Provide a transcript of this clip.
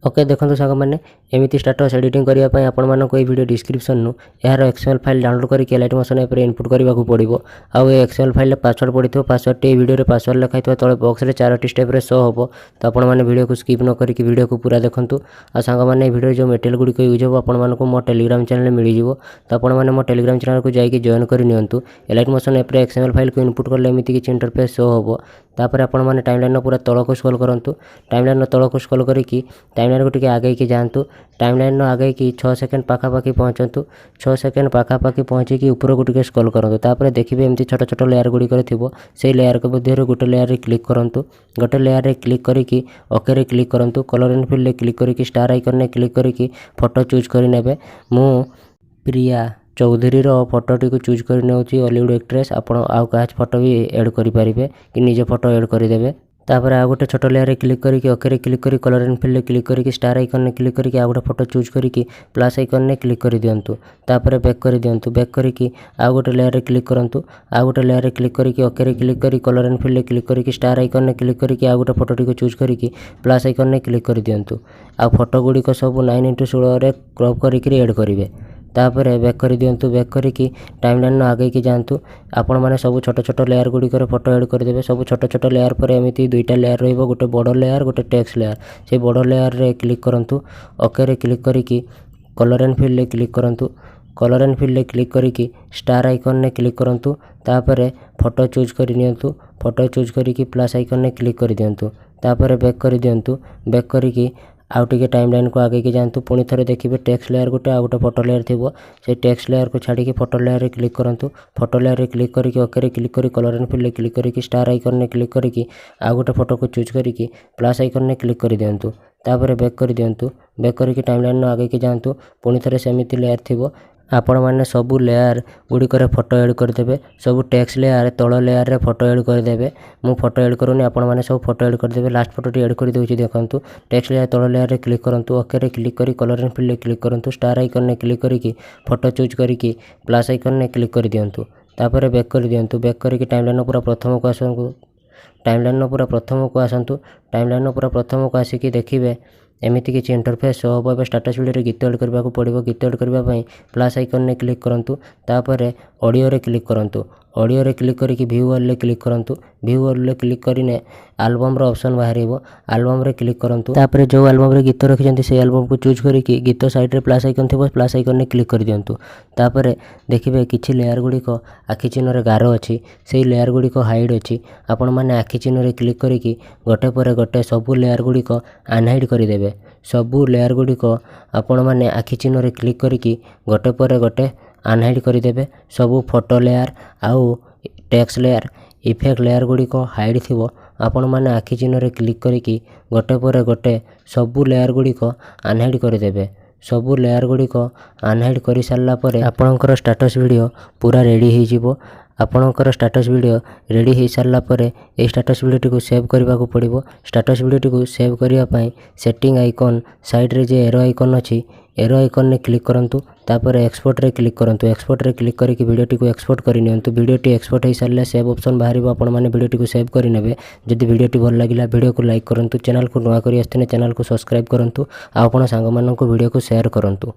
Okay देखो सांग मैंने एमती स्टाटस एडिटिंग करने आपको ये वीडियो डिस्क्रिप्शन यार एक्सएमएल फाइल डाउनलोड करके एलाइट मोशन ऐप इनपुट करने को पड़ो आउ एक्सएमएल फाइल पासवर्ड पड़ो पासवर्ड ये वीडियो पासवर्ड लिखाई तले बॉक्स में 4टी स्टेप शो हम तो आपने वीडियो को स्किप न करके वीडियो को पूरा देखूँ आ सांग मैंने वीडियो जो मटेरियल गुड़िक यूज हो आपको मो टेलीग्राम चैनल मिल जाव तो आपने मो टेलीग्राम चैनल को जाकि जॉइन करनी elite motion app XML file को इनपुट कले एमती किसी इंटरफेस शो हम तापर आपने टाइमलाइन पूरा तल को स्क्रॉल करूँ टाइमलाइन तल को स्क्रॉल करके टाइमलाइन को टी आगे की जातु टाइमलाइन आगे की 6 सेकेंड पाखापाखि पहुँचतु 6 सेकेंड पाखापाखि पहुँचिकी ऊपर को टी स्क्रॉल करूँ तापर देखिए एमती छोट छोट लेयर गुड़िक थी से लेयर के मध्य गोटे लेयर रे क्लिक करूँ गोटे लेयर रे क्लिक करके ओके रे क्लिक करूँ कलर एंड फिल रे क्लिक करके स्टार आइकन रे क्लिक करके फोटो चूज करने मु प्रिया चौधरी फोटोटी को चूज कर हॉलीवुड एक्ट्रेस आपण आउ क्या फोटो भी एड करेंगे कि निजे फोटो एड करदे तापर आ गोटे छोट लेयर रे क्लिक करके ओके रे क्लिक करी कलर एंड फिल रे क्लिक करके स्टार आइकन रे क्लिक करके आ गोटे फोटो चूज करके प्लस आइकन रे क्लिक कर दियंतु तापर बैक कर दियंतु बैक करके आ गोटे लेयर रे क्लिक करंतु आ गोटे लेयर रे क्लिक करके ओके रे क्लिक करी कलर एंड फिल रे क्लिक करके स्टार आइकन रे क्लिक करके आ गोटे फोटोटी को चूज करके प्लस आइकन रे क्लिक कर दियंतु आ फोटो गुड़िक सब 9:16 रे क्रॉप करके ऐड करेंगे तापर बैक कर दियंतु बैक करके टाइमलाइन आगे की जातु आपण मैंने सब छोट छोट लेयर गुड़िकर फोटो एड करदे सब छोट छोट लेयर पर एमती दुईटा लेयर रहिबो गोटे बड़ लेयर गोटे टेक्स्ट लेयर से बड़ लेयर रे क्लिक करंतु ओके रे क्लिक करके कलर एंड फिल रे क्लिक करंतु कलर एंड फिल रे क्लिक करके स्टार आइकन रे क्लिक करंतु तापर फोटो चूज कर नियंतु फोटो चूज करके प्लस आइकन रे क्लिक कर दियंतु तापर बैक कर दियंतु बैक करके आउ टे टाइमलाइन को आगे की जातु पुणी थे देखिए टेक्स्ट लेयर गोटे आ गोटे फोटो लेयर थी से टेक्स्ट लेयर को छाड़ी फोटो लेयर रे क्लिक करूँ फोटो लेयर रे क्लिक करके ओके रे क्लिक करी कलर एंड फिल रे क्लिक करके स्टार आइकन रे क्लिक करके आ गोटे फोटो को चूज करके प्लस आइकन रे क्लिक कर दियंतु तापर बैक कर दियंतु बैक करके टाइमलाइन आगे की जातु पुणी थे सेमती लेयर थी आपण मैंने सबू लेयर गुड़िकर फोटो एड करदे सबू टेक्स्ट लेयर तल लेयर रे फोटो एड करदे मु फोटो एड करूनी आपण मैंने सब फोटो एड करदे लास्ट फोटोटी एड कर देउछि देखंतु टेक्स्ट लेयर तल लेयर रे क्लिक करंतु ओके रे क्लिक करी कलर एंड फिल रे क्लिक करंतु स्टार आइकन रे क्लिक करके फोटो चूज करके प्लस आइकन रे क्लिक कर दियंतु तापर बैक कर दियंतु बैक करके टाइमलाइन पूरा प्रथम को आसंतु टाइमलाइन पूरा प्रथम को आसंतु टाइमलाइन पूरा प्रथम को आसिकी देखिए एमती किसी इंटरफेस शो हम स्टाटस वीडियो गीत एड करने को पड़ो गीत एड करने प्लस आइकन रे क्लिक करूँ तापर ऑडियो रे क्लिक करूँ ऑडियो रे क्लिक करके व्यू ऑल रे क्लिक करूँ व्यू ऑल रे क्लिक करें एल्बम रो ऑप्शन बाहर एल्बम रे क्लिक करूँ तापर जो एल्बम रे गीत रखिंट से एल्बम को चूज करके गीत साइड रे प्लस आइकन थी प्लस आइकन रे क्लिक कर दियंतु तापर देखिए किछि लेयर गुड़िक आखि चिन्ह रे गार अच्छी से लेयर गुड़िक हाइड अच्छी आपण मैंने आखि चिन्ह रे क्लिक करके गोटे पर गोटे सबू लेयर गुड़िक अनहाइड करदेवे सबू लेयर गुड़िक आपण मैंने आखि चिन्ह रे क्लिक करके गोटे पर गोटे अनहाइड करदेवे सबू फोटो लेयर आउ टेक्स्ट लेयर इफेक्ट लेयर गुड़िक हाइड थी आपण मैंने आखि चिन्ह रे क्लिक करके गोटे पर गोटे सबू लेयर गुड़िक अनहाइड करदेवे सबू लेयर गुड़िक अनहाइड कर सारा पर आपणकर स्टाटस वीडियो पूरा रेडी हो आपणकर स्टाटस वीडियो रेडी हो सारा पर ये स्टाटस वीडियो को सेव करने को पड़ो स्टाटस वीडियो को सेव करने सेटिंग आइकन साइड रे जे एरो आइकन अच्छी एरो आइकन रे क्लिक करंतु तापर एक्सपोर्ट रे क्लिक करंतु एक्सपोर्ट रे क्लिक करके वीडियोटी को एक्सपोर्ट कर नियंतु वीडियोटी एक्सपोर्ट हो सारे सेव ऑप्शन बाहर आपण मैंने वीडियोटी को सेव करने जदि वीडियोटी भल लगिला वीडियो को लाइक करंतु चैनल को नुआ करी आस्ते चैनल को सब्सक्राइब करंतु आ आपण सांग मानन को वीडियो को शेयर करंतु।